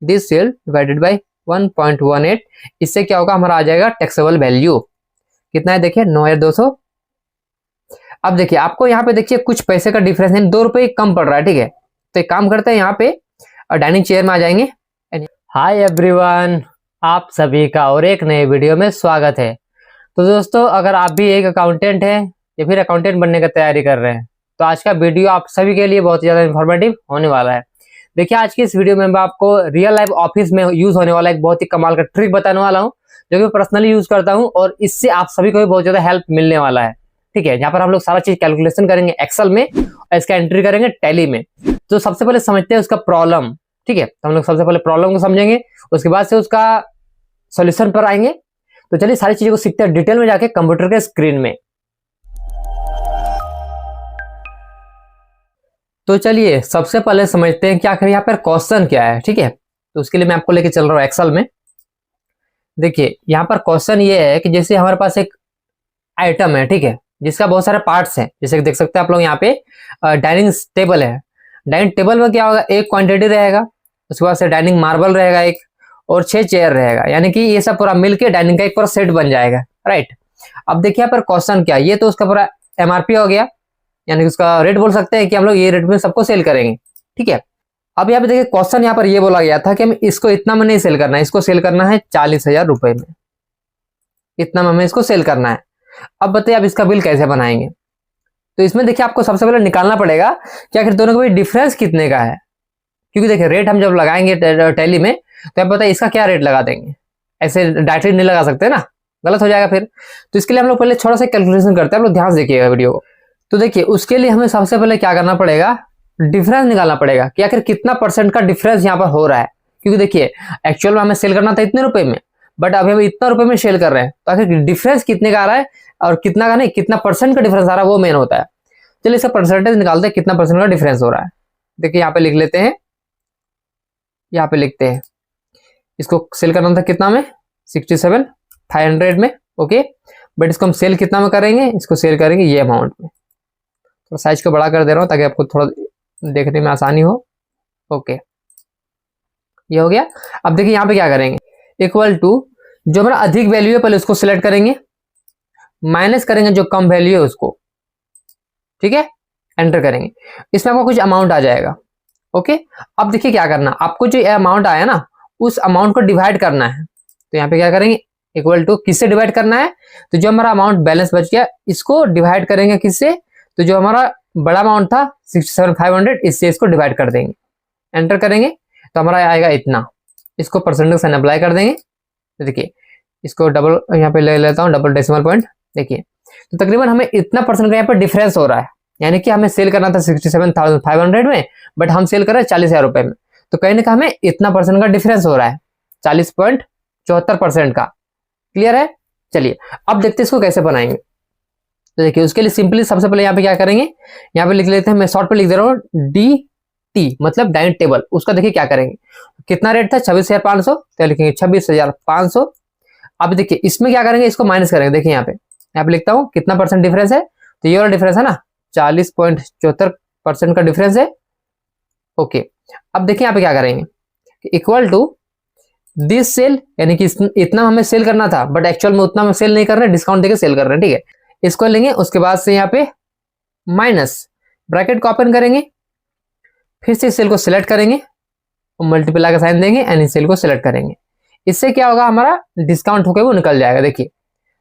This cell divided by 1.18, इससे क्या होगा, हमारा आ जाएगा टैक्सेबल वैल्यू कितना है, देखिए 9,200। अब देखिए आपको यहाँ पे देखिए कुछ पैसे का डिफरेंस है, 2 रुपए कम पड़ रहा है, ठीक है। तो एक काम करते हैं, यहाँ पे डाइनिंग चेयर में आ जाएंगे। हाय एवरीवन, आप सभी का और एक नए वीडियो में स्वागत है। तो दोस्तों, अगर आप भी एक अकाउंटेंट हैं या फिर अकाउंटेंट बनने की तैयारी कर रहे हैं तो आज का वीडियो आप सभी के लिए बहुत ज़्यादा इन्फॉर्मेटिव होने वाला है। देखिए आज की इस वीडियो में मैं आपको रियल लाइफ ऑफिस में यूज होने वाला एक बहुत ही कमाल का ट्रिक बताने वाला हूँ, जो कि पर्सनली यूज करता हूँ और इससे आप सभी को भी बहुत ज़्यादा हेल्प मिलने वाला है। ठीक है, यहाँ पर हम लोग सारा चीज कैलकुलेशन करेंगे एक्सेल में और इसका एंट्री करेंगे टैली में। तो सबसे पहले समझते हैं उसका प्रॉब्लम। ठीक है, तो हम लोग सबसे पहले प्रॉब्लम को समझेंगे, उसके बाद से उसका सॉल्यूशन पर आएंगे। तो चलिए सारी चीजों को सीखते हैं डिटेल में जाके कंप्यूटर के स्क्रीन में। तो चलिए सबसे पहले समझते हैं कि आखिर यहाँ पर क्वेश्चन क्या है। ठीक है, तो उसके लिए मैं आपको लेके चल रहा हूँ एक्सेल में। देखिए यहाँ पर क्वेश्चन ये है कि जैसे हमारे पास एक आइटम है, ठीक है, जिसका बहुत सारे पार्ट्स हैं। जैसे कि देख सकते हैं आप लोग यहाँ पे डाइनिंग टेबल है। डाइनिंग टेबल में क्या होगा, एक क्वांटिटी रहेगा, उसके बाद से डाइनिंग मार्बल रहेगा एक, और 6 चेयर रहेगा, यानी कि ये सब पूरा मिलके डाइनिंग का एक पूरा सेट बन जाएगा। राइट, अब देखिए यहाँ पर क्वेश्चन क्या है, ये तो उसका पूरा एमआरपी हो गया, यानी कि उसका रेट बोल सकते हैं कि हम लोग ये रेट में सबको सेल करेंगे। ठीक है, अब यहाँ पे देखिए क्वेश्चन यहाँ पर ये बोला गया था कि हमें इसको इतना में नहीं सेल करना है, इसको सेल करना है 40,000 रुपए में, इतना में हमें इसको सेल करना है। अब बताइए आप इसका बिल कैसे बनाएंगे। तो इसमें देखिए आपको सबसे पहले निकालना पड़ेगा कि आखिर दोनों का डिफरेंस कितने का है, क्योंकि देखिए रेट हम जब लगाएंगे टैली में तो आप बताइए इसका क्या रेट लगा देंगे, ऐसे डायरेक्टली नहीं लगा सकते ना, गलत हो जाएगा फिर। तो इसके लिए हम लोग पहले थोड़ा सा कैलकुलेशन करते हैं, आप लोग ध्यान से देखिएगा वीडियो को। तो देखिए उसके लिए हमें सबसे पहले क्या करना पड़ेगा, डिफरेंस निकालना पड़ेगा कि आखिर कितना परसेंट का डिफरेंस यहाँ पर हो रहा है। क्योंकि देखिए एक्चुअल में हमें सेल करना था इतने रुपए में, बट अभी हम इतना रुपए में सेल कर रहे हैं, तो आखिर डिफरेंस कितने का आ रहा है और कितना का नहीं, कितना परसेंट का डिफरेंस आ रहा है वो मेन होता है। चलिए इसका परसेंटेज निकालते हैं, कितना परसेंट का डिफरेंस हो रहा है। देखिए यहाँ पे लिख लेते हैं, यहाँ पे लिखते हैं इसको सेल करना था कितना में, 67,500 में। ओके, बट इसको हम सेल कितना में करेंगे, इसको सेल करेंगे ये अमाउंट में। तो साइज को बड़ा कर दे रहा हूँ ताकि आपको थोड़ा देखने में आसानी हो। ओके, ये हो गया। अब देखिए यहाँ पे क्या करेंगे, इक्वल टू जो हमारा अधिक वैल्यू है पहले उसको सिलेक्ट करेंगे, माइनस करेंगे जो कम वैल्यू है उसको। ठीक है, एंटर करेंगे, इसमें आपको कुछ अमाउंट आ जाएगा। ओके, अब देखिए क्या करना, आपको जो अमाउंट आया ना उस अमाउंट को डिवाइड करना है। तो यहाँ पे क्या करेंगे, इक्वल टू किससे डिवाइड करना है, तो जो हमारा अमाउंट बैलेंस बच गया इसको डिवाइड करेंगे किससे, तो जो हमारा बड़ा अमाउंट था 67,500 इससे इसको डिवाइड कर देंगे, एंटर करेंगे तो हमारा आएगा इतना। इसको परसेंटेज साइन अप्लाई कर देंगे। तो देखिए इसको डबल यहाँ पे ले लेता हूँ, डबल डेसिमल पॉइंट। देखिए तो तकरीबन हमें इतना परसेंट का यहाँ पर डिफरेंस हो रहा है, यानी कि हमें सेल करना था 67,500 में, बट हम सेल कर रहे हैं 40,000 रुपए में। तो कहीं ना कहीं हमें इतना परसेंट का डिफरेंस हो रहा है, 40.74% का। क्लियर है, चलिए अब देखते हैं इसको कैसे बनाएंगे। तो देखिए उसके लिए सिंपली सबसे पहले यहाँ पे क्या करेंगे, यहाँ पे लिख लेते हैं, मैं शॉर्ट पे लिख दे रहा हूँ DT मतलब डाइनिंग टेबल। उसका देखिए क्या करेंगे, कितना रेट था 26,500, तो लिखेंगे 26,500। अब देखिए इसमें क्या करेंगे, इसको माइनस करेंगे। देखिए यहाँ पे लिखता हूँ कितना परसेंट डिफरेंस है, तो ये वाला डिफरेंस है ना 40.74% का डिफरेंस है। ओके, अब देखिए यहाँ पे क्या करेंगे, इक्वल टू दिस सेल, यानी कि इतना हमें सेल करना था बट एक्चुअल में उतना हम सेल नहीं कर रहे, डिस्काउंट देके सेल कर रहे हैं। ठीक है, इसको लेंगे, उसके बाद से यहाँ पे माइनस ब्रैकेट को ओपन करेंगे, फिर से सेल को सिलेक्ट करेंगे और मल्टीप्लाई का साइन देंगे एंड इस सेल को सिलेक्ट करेंगे। इससे क्या होगा, हमारा डिस्काउंट होकर वो निकल जाएगा। देखिए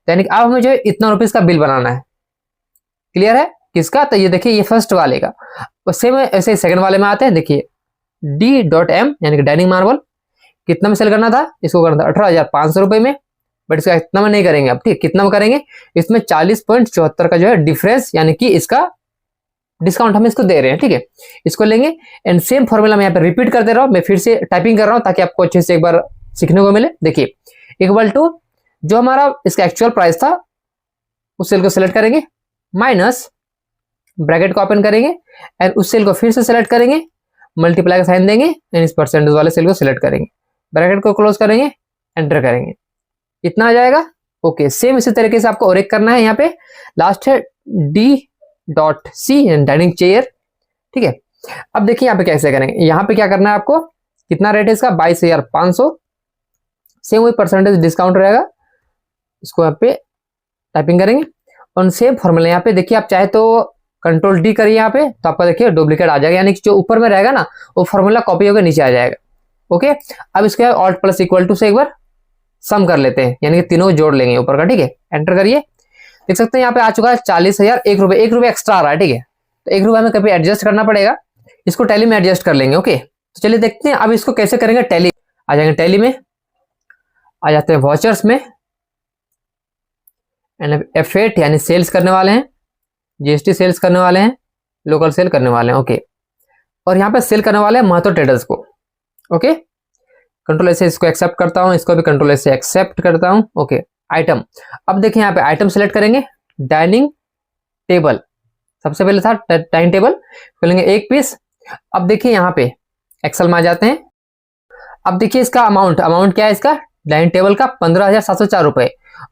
यानी कि अब हमें जो है इतना रुपीज का बिल बनाना है। क्लियर है, किसका, तो ये देखिए ये फर्स्ट वाले का। सेम ऐसे सेकंड वाले में आते हैं। देखिए D.M यानी कि डाइनिंग मार्बल कितना में सेल करना था, इसको करना था 18,500 रुपए में, बट इसका इतना में नहीं करेंगे अब। ठीक, कितना में करेंगे, इसमें 40.74 का जो है डिफरेंस, यानी कि इसका डिस्काउंट हम इसको दे रहे हैं। ठीक है, इसको लेंगे एंड सेम फॉर्मूला मैं यहाँ पे रिपीट कर दे रहा हूँ, मैं फिर से टाइपिंग कर रहा हूँ ताकि आपको अच्छे से एक बार सीखने को मिले। देखिए इक्वल टू जो हमारा इसका एक्चुअल प्राइस था उस सेल को सिलेक्ट करेंगे, माइनस ब्रैकेट को ओपन करेंगे एंड उस सेल को फिर से सिलेक्ट करेंगे, मल्टीप्लाई का साइन देंगे एंड इस परसेंटेज वाले सेल को सिलेक्ट करेंगे, ब्रैकेट को क्लोज करेंगे, एंटर करेंगे, इतना आ जाएगा। ओके, सेम इसी तरीके से आपको और एक करना है। यहाँ पे लास्ट है D.C डाइनिंग चेयर। ठीक है, अब देखिए यहाँ पे कैसे करेंगे, यहाँ पे क्या करना है आपको कितना रेट है इसका 22,500। सेम वही परसेंटेज डिस्काउंट रहेगा, इसको यहाँ पे टाइपिंग करेंगे और सेम फॉर्मूला यहाँ पे देखिए, आप चाहे तो कंट्रोल डी करिए यहाँ पे, तो आपका देखिए डुप्लीकेट आ जाएगा, यानी कि जो ऊपर में रहेगा ना वो फॉर्मूला कॉपी होकर नीचे आ जाएगा। ओके, अब इसके ऑल्ट प्लस इक्वल टू से एक बार सम कर लेते हैं, यानी कि तीनों जोड़ लेंगे ऊपर का। ठीक है, एंटर करिए, देख सकते हैं यहाँ पे आ चुका है 40,001 रुपये, 1 रुपये एक्स्ट्रा आ रहा है। ठीक है, तो 1 रुपये हमें कभी एडजस्ट करना पड़ेगा, इसको टैली में एडजस्ट कर लेंगे। ओके, तो चलिए देखते हैं अब इसको कैसे करेंगे। टैली आ जाएंगे, टैली में आ जाते हैं, वॉचर्स में F8 यानी सेल्स करने वाले हैं, जीएसटी सेल्स करने वाले हैं, लोकल सेल करने वाले हैं। ओके, और यहाँ पे सेल करने वाले हैं महतो ट्रेडर्स को। ओके, कंट्रोल एस से इसको एक्सेप्ट करता हूँ, इसको भी कंट्रोल एस से एक्सेप्ट करता हूँ। ओके, आइटम, अब देखिए यहाँ पे आइटम सेलेक्ट करेंगे, डाइनिंग टेबल सबसे पहले था, डाइनिंग टेबल खोलेंगे 1 पीस। अब देखिए यहाँ पे एक्सेल में आ जाते हैं, अब देखिए इसका अमाउंट क्या है, इसका डाइनिंग टेबल का 15,704 रुपए,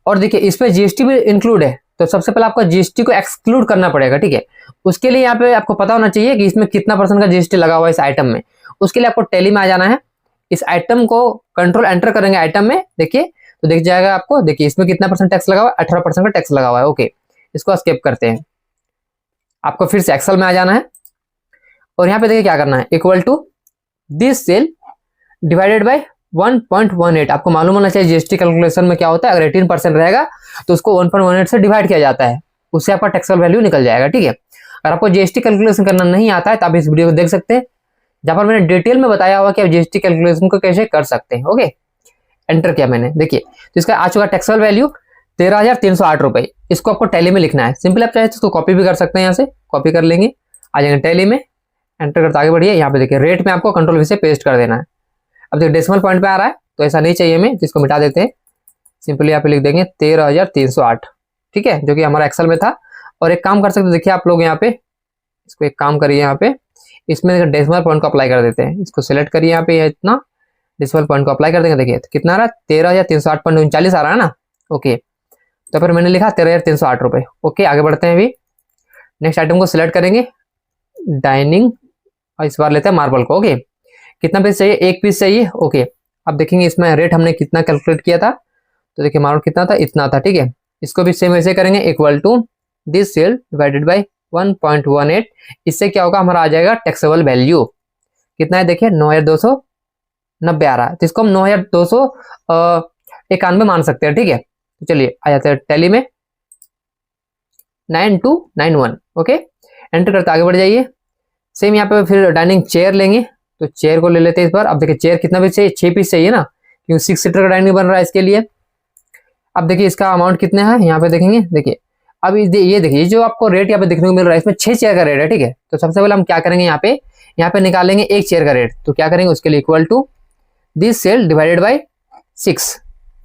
और देखिए इसमें जीएसटी भी इंक्लूड है, तो सबसे पहले आपको जीएसटी को एक्सक्लूड करना पड़ेगा। ठीक है, उसके लिए यहाँ पे आपको पता होना चाहिए कि इसमें कितना परसेंट का जीएसटी लगा हुआ है इस आइटम में। उसके लिए आपको टैली में आ जाना है, इस आइटम को कंट्रोल एंटर करेंगे आइटम में, देखिए तो दिख जाएगा आपको, देखिए इसमें कितना परसेंट टैक्स लगा हुआ है, 18% का टैक्स लगा हुआ है। ओके, इसको स्किप करते हैं, आपको फिर से एक्सेल में आ जाना है और यहाँ पे देखिए क्या करना है, equal to this cell divided by 1.18। आपको मालूम होना चाहिए जीएसटी कैलकुलेशन में क्या होता है, अगर 18% रहेगा तो उसको 1.18 से डिवाइड किया जाता है, उससे आपका टैक्सेबल वैल्यू निकल जाएगा। ठीक है, अगर आपको जीएसटी कैलकुलेशन करना नहीं आता है तो आप इस वीडियो को देख सकते हैं, जहां पर मैंने डिटेल में बताया हुआ कि आप जीएसटी कैलकुलेशन को कैसे कर सकते हैं। ओके, एंटर किया मैंने, देखिए तो इसका आ चुका टैक्सेबल वैल्यू 13,308 रुपए। इसको आपको टैली में लिखना है, सिंपल आप चाहे तो इसको कॉपी भी कर सकते हैं, यहाँ से कॉपी कर लेंगे, आ जाएंगे टैली में, एंटर करते आगे बढ़िए। यहाँ पे देखिए रेट में आपको कंट्रोल वी से पेस्ट कर देना है। अब देखिए डेसिमल पॉइंट पे आ रहा है तो ऐसा नहीं चाहिए हमें, जिसको मिटा देते हैं, सिंपली यहाँ पे लिख देंगे 13,308। ठीक है, जो कि हमारा एक्सेल में था। और एक काम कर सकते हैं, देखिए आप लोग यहाँ पे इसको एक काम करिए, यहाँ पे इसमें डेसिमल पॉइंट को अप्लाई कर देते हैं, इसको सिलेक्ट करिए, यहाँ पे इतना डेसिमल पॉइंट को अप्लाई कर देंगे। देखिए तो कितना आ रहा है, 13,308.39 आ रहा है ना। ओके, तो फिर मैंने लिखा 13,308 रुपये। ओके, आगे बढ़ते हैं, अभी नेक्स्ट आइटम को सिलेक्ट करेंगे, डाइनिंग, और इस बार लेते हैं मार्बल को। ओके, कितना पीस चाहिए, 1 पीस चाहिए। ओके, अब देखेंगे इसमें रेट हमने कितना कैलकुलेट किया था, तो देखिए मार्बल कितना था, इतना था। ठीक है, इसको भी सेम ऐसे करेंगे, equal to this cell divided by 1.18। इससे क्या होगा, हमारा आ जाएगा टैक्सेबल वैल्यू कितना है, देखिए 9,290 आ रहा है, तो इसको हम 9,291 मान सकते हैं। ठीक है, तो चलिए आ जाते हैं टैली में, 9291। ओके, एंटर करते आगे बढ़ जाइए। सेम यहाँ पे फिर डाइनिंग चेयर लेंगे, तो चेयर को ले लेते हैं इस बार। अब देखिए चेयर कितना पीस चाहिए, 6 पीस चाहिए ना, क्योंकि 6 सीटर का डाइनिंग बन रहा है इसके लिए। अब देखिए इसका अमाउंट कितना है, यहाँ पे देखेंगे, देखिए अब ये देखिए जो आपको रेट यहाँ पे देखने को मिल रहा है, इसमें 6 चेयर का रेट है। ठीक है, तो सबसे पहले हम क्या करेंगे, यहाँ पे निकालेंगे 1 चेयर का रेट, तो क्या करेंगे उसके लिए equal to this cell divided by 6,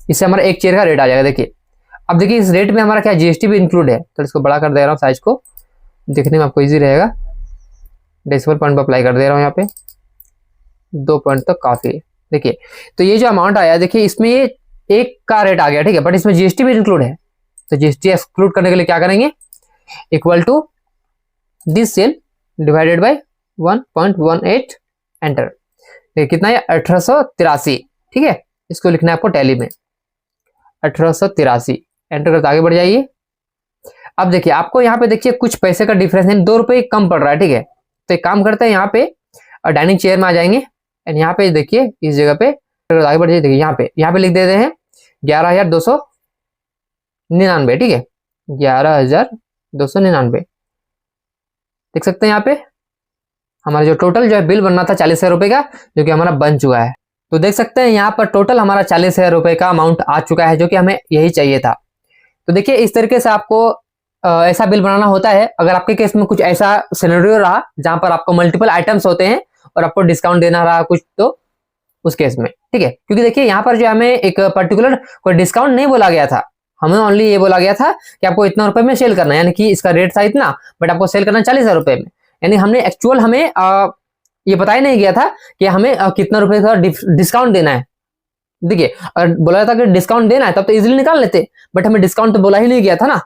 इससे हमारा 1 चेयर का रेट आ जाएगा। देखिए अब देखिए इस रेट में हमारा क्या जीएसटी भी इंक्लूड है, तो इसको बड़ा कर दे रहा हूँ साइज को, देखने में आपको ईजी रहेगा। डेसिमल पॉइंट पर अप्लाई कर दे रहा हूँ, यहाँ पे 2 पॉइंट तक काफी है। देखिए तो ये जो अमाउंट आया, देखिए इसमें ये 1 का रेट आ गया। ठीक है, बट इसमें जीएसटी भी इंक्लूड है, तो जीएसटी एक्सक्लूड करने के लिए क्या करेंगे, equal to this cell divided by 1.18, enter. देखिए कितना है, 1883। ठीक है, इसको लिखना है आपको टैली में, 1883, एंटर करते आगे बढ़ जाइए। अब देखिए आपको यहाँ पे देखिए कुछ पैसे का डिफरेंस है, 2 रुपए कम पड़ रहा है। ठीक है, तो एक काम करते हैं, यहाँ पे डाइनिंग चेयर में आ जाएंगे, एंड यहाँ पे देखिए इस जगह पे आगे बढ़ जाइए, देखिए यहाँ पे लिख देते हैं 11,299। ठीक है, 11,299 देख सकते हैं। यहाँ पे हमारा जो टोटल जो है बिल बनना था 40,000 रुपए का, जो कि हमारा बन चुका है। तो देख सकते हैं यहाँ पर टोटल हमारा 40,000 रुपए का अमाउंट आ चुका है, जो कि हमें यही चाहिए था। तो देखिए इस तरीके से आपको ऐसा बिल बनाना होता है। अगर आपके केस में कुछ ऐसा सिनेरियो रहा जहां पर आपको मल्टीपल आइटम्स होते हैं और आपको डिस्काउंट देना रहा कुछ, तो उस केस में ठीक है, क्योंकि देखिए यहाँ पर जो हमें एक पर्टिकुलर कोई डिस्काउंट नहीं बोला गया था, हमें ओनली ये बोला गया था कि आपको इतना रुपए में सेल करना है, यानी कि इसका रेट था इतना, बट आपको सेल करना 40,000 रुपए में। यानी हमने एक्चुअल हमें ये बताया नहीं गया था कि हमें कितना रुपए का डिस्काउंट देना है। देखिए अगर बोला था कि डिस्काउंट देना है तब तो इजीली निकाल लेते, बट हमें डिस्काउंट तो बोला ही नहीं गया था ना,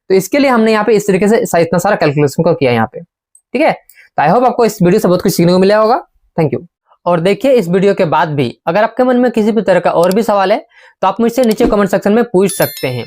तो इसके लिए हमने यहाँ पे इस तरीके से इतना सारा कैलकुलेशन को किया यहाँ पे। ठीक है, तो आई होप आपको इस वीडियो से बहुत कुछ सीखने को मिला होगा। Thank you. और देखिए इस वीडियो के बाद भी अगर आपके मन में किसी भी तरह का और भी सवाल है तो आप मुझसे नीचे कमेंट सेक्शन में पूछ सकते हैं।